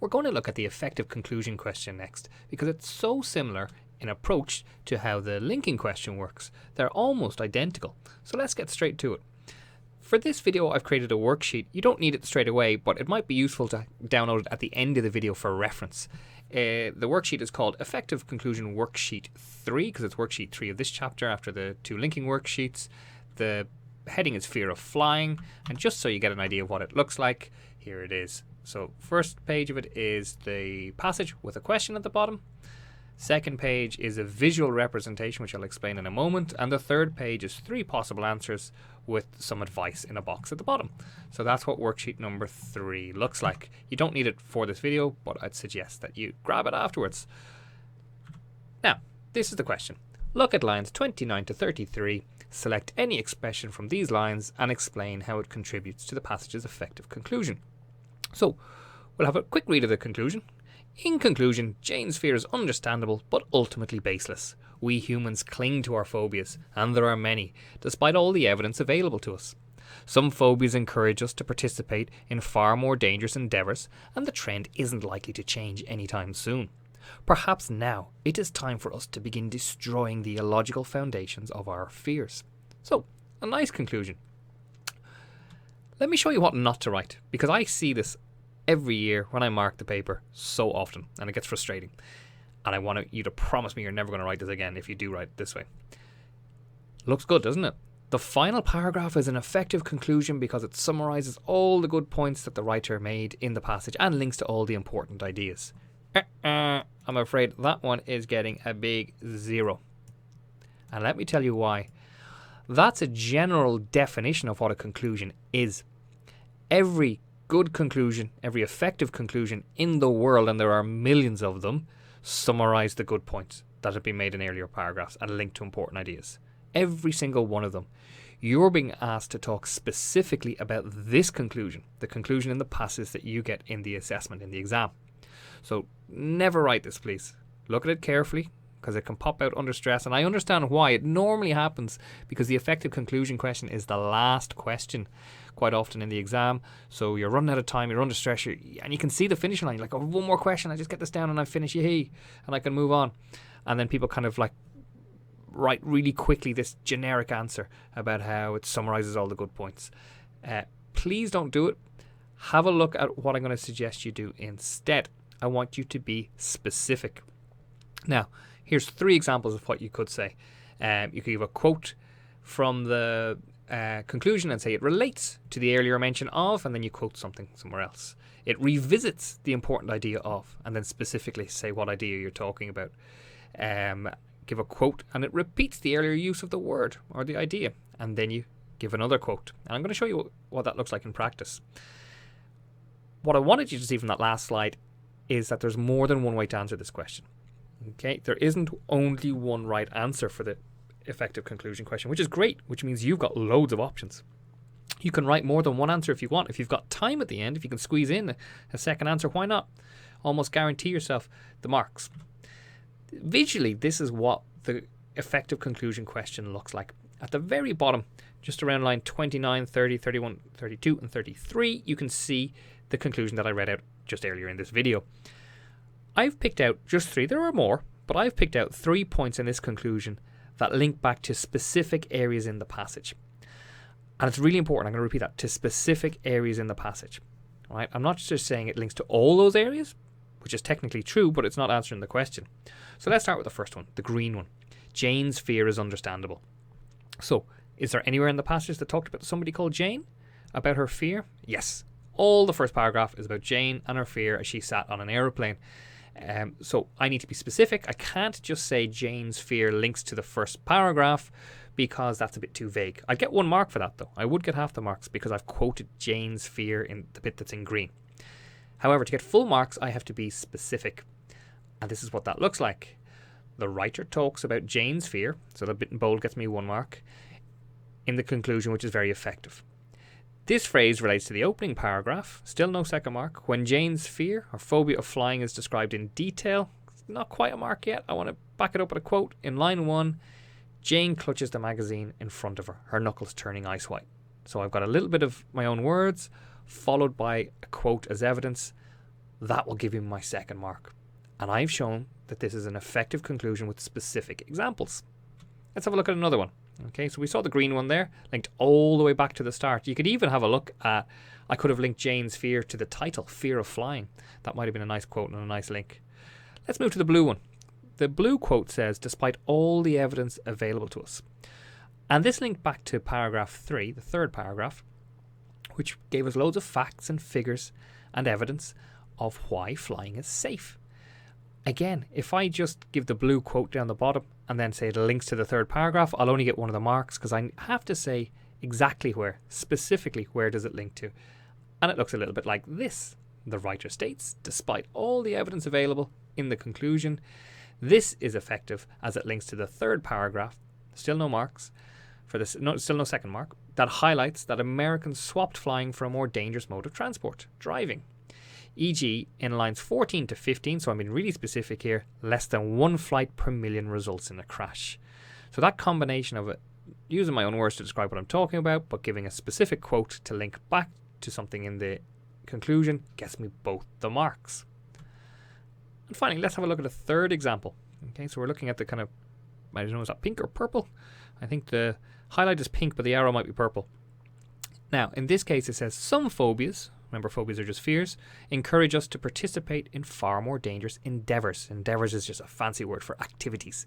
We're going to look at the effective conclusion question next because it's so similar in approach to how the linking question works. They're almost identical. So let's get straight to it. For this video, I've created a worksheet. You don't need it straight away, but it might be useful to download it at the end of the video for reference. The worksheet is called Effective Conclusion Worksheet 3 because it's worksheet 3 of this chapter after the 2 linking worksheets. The heading is Fear of Flying, and just so you get an idea of what it looks like, here it is. So first page of it is the passage with a question at the bottom. Second page is a visual representation, which I'll explain in a moment. And the third page is 3 possible answers with some advice in a box at the bottom. So that's what worksheet number 3 looks like. You don't need it for this video, but I'd suggest that you grab it afterwards. Now, this is the question. Look at lines 29 to 33. Select any expression from these lines and explain how it contributes to the passage's effective conclusion. So, we'll have a quick read of the conclusion. In conclusion, Jane's fear is understandable but ultimately baseless. We humans cling to our phobias, and there are many, despite all the evidence available to us. Some phobias encourage us to participate in far more dangerous endeavours, and the trend isn't likely to change anytime soon. Perhaps now it is time for us to begin destroying the illogical foundations of our fears. So, a nice conclusion. Let me show you what not to write, because I see this every year when I mark the paper so often, and it gets frustrating. And I want you to promise me you're never going to write this again if you do write it this way. Looks good, doesn't it? The final paragraph is an effective conclusion because it summarises all the good points that the writer made in the passage and links to all the important ideas. I'm afraid that one is getting a big 0. And let me tell you why. That's a general definition of what a conclusion is. Every good conclusion, every effective conclusion in the world, and there are millions of them, summarise the good points that have been made in earlier paragraphs and link to important ideas. Every single one of them. You're being asked to talk specifically about this conclusion, the conclusion in the passage that you get in the assessment, in the exam. So never write this, please. Look at it carefully because it can pop out under stress, and I understand why. It normally happens because the effective conclusion question is the last question quite often in the exam. So you're running out of time, you're under stress, and you can see the finish line. You're like, oh, one more question, I just get this down and I finish, yay, and I can move on. And then people kind of like write really quickly this generic answer about how it summarises all the good points. Please don't do it. Have a look at what I'm going to suggest you do instead. I want you to be specific. Now, here's 3 examples of what you could say. You could give a quote from the conclusion and say it relates to the earlier mention of, and then you quote something somewhere else. It revisits the important idea of, and then specifically say what idea you're talking about. Give a quote and it repeats the earlier use of the word or the idea, and then you give another quote. And I'm going to show you what that looks like in practice. What I wanted you to see from that last slide is that there's more than one way to answer this question. Okay, there isn't only one right answer for the effective conclusion question, which is great, which means you've got loads of options. You can write more than one answer if you want. If you've got time at the end, if you can squeeze in a second answer, why not? Almost guarantee yourself the marks. Visually, this is what the effective conclusion question looks like. At the very bottom, just around line 29, 30, 31, 32, and 33, you can see the conclusion that I read out just earlier in this video. I've picked out just 3, there are more, but I've picked out 3 points in this conclusion that link back to specific areas in the passage. And it's really important, I'm going to repeat that, to specific areas in the passage. All right? I'm not just saying it links to all those areas, which is technically true, but it's not answering the question. So let's start with the first one, the green one. Jane's fear is understandable. So, is there anywhere in the passage that talked about somebody called Jane? About her fear? Yes. All the first paragraph is about Jane and her fear as she sat on an aeroplane. So I need to be specific. I can't just say Jane's fear links to the first paragraph because that's a bit too vague. I'd get 1 mark for that though. I would get half the marks because I've quoted Jane's fear in the bit that's in green. However, to get full marks, I have to be specific. And this is what that looks like. The writer talks about Jane's fear, so the bit in bold gets me 1 mark, in the conclusion, which is very effective. This phrase relates to the opening paragraph, still no second mark. When Jane's fear or phobia of flying is described in detail, not quite a mark yet. I want to back it up with a quote. In line 1, Jane clutches the magazine in front of her, her knuckles turning ice white. So I've got a little bit of my own words, followed by a quote as evidence. that will give you my second mark. And I've shown that this is an effective conclusion with specific examples. Let's have a look at another one. Okay, so we saw the green one there, linked all the way back to the start. You could even have a look at, I could have linked Jane's fear to the title, Fear of Flying. That might have been a nice quote and a nice link. Let's move to the blue one. The blue quote says, despite all the evidence available to us. And this linked back to paragraph 3, the third paragraph, which gave us loads of facts and figures and evidence of why flying is safe. Again, if I just give the blue quote down the bottom and then say it links to the third paragraph, I'll only get one of the marks because I have to say exactly where, specifically where does it link to. And it looks a little bit like this. The writer states, despite all the evidence available in the conclusion, this is effective as it links to the third paragraph, still no marks, for this, still no second mark, that highlights that Americans swapped flying for a more dangerous mode of transport, driving. E.g., in lines 14 to 15, so I'm being really specific here, less than 1 flight per million results in a crash. So that combination of it, using my own words to describe what I'm talking about, but giving a specific quote to link back to something in the conclusion, gets me both the marks. And finally, let's have a look at a third example. Okay, so we're looking at the kind of, I don't know, is that pink or purple? I think the highlight is pink, but the arrow might be purple. Now, in this case, it says some phobias, remember phobias are just fears, encourage us to participate in far more dangerous endeavours. Endeavours is just a fancy word for activities.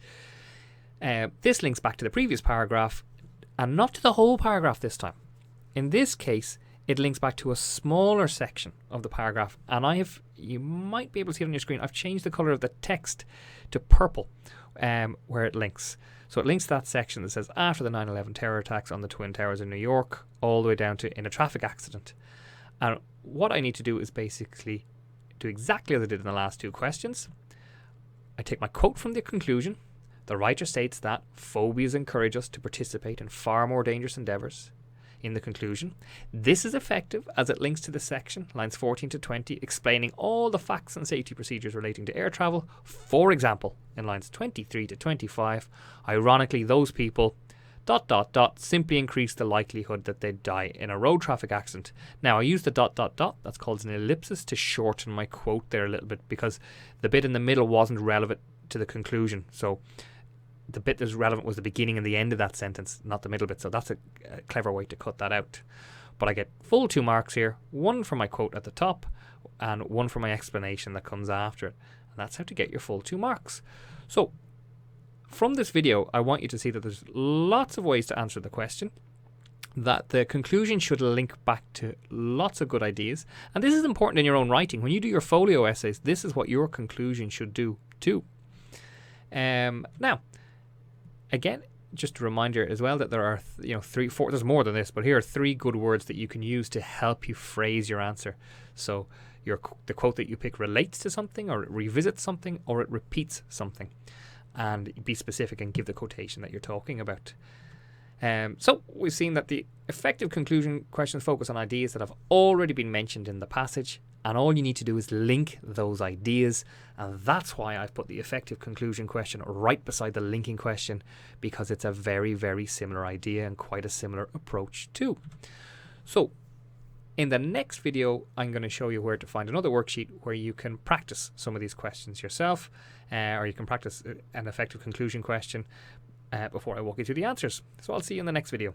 This links back to the previous paragraph, and not to the whole paragraph this time. In this case, it links back to a smaller section of the paragraph, and you might be able to see it on your screen, I've changed the colour of the text to purple where it links. So it links to that section that says, after the 9/11 terror attacks on the Twin Towers in New York, all the way down to in a traffic accident. And what I need to do is basically do exactly as I did in the last two questions. I take my quote from the conclusion. The writer states that phobias encourage us to participate in far more dangerous endeavours. In the conclusion, this is effective as it links to the section, lines 14 to 20, explaining all the facts and safety procedures relating to air travel. For example, in lines 23 to 25, ironically, those people ... simply increase the likelihood that they'd die in a road traffic accident. Now, I use the ... that's called an ellipsis, to shorten my quote there a little bit, because the bit in the middle wasn't relevant to the conclusion. So the bit that was relevant was the beginning and the end of that sentence, not the middle bit. So that's a clever way to cut that out. But I get full 2 marks here, 1 for my quote at the top and 1 for my explanation that comes after it. And that's how to get your full 2 marks. So from this video, I want you to see that there's lots of ways to answer the question, that the conclusion should link back to lots of good ideas. And this is important in your own writing. When you do your folio essays, this is what your conclusion should do too. Now, again, just a reminder as well that there are, 3, 4, there's more than this, but here are 3 good words that you can use to help you phrase your answer. So the quote that you pick relates to something, or it revisits something, or it repeats something. And be specific and give the quotation that you're talking about. So we've seen that the effective conclusion questions focus on ideas that have already been mentioned in the passage, and all you need to do is link those ideas, and that's why I've put the effective conclusion question right beside the linking question, because it's a very, very similar idea and quite a similar approach too. So in the next video, I'm going to show you where to find another worksheet where you can practice some of these questions yourself, or you can practice an effective conclusion question before I walk you through the answers. So I'll see you in the next video.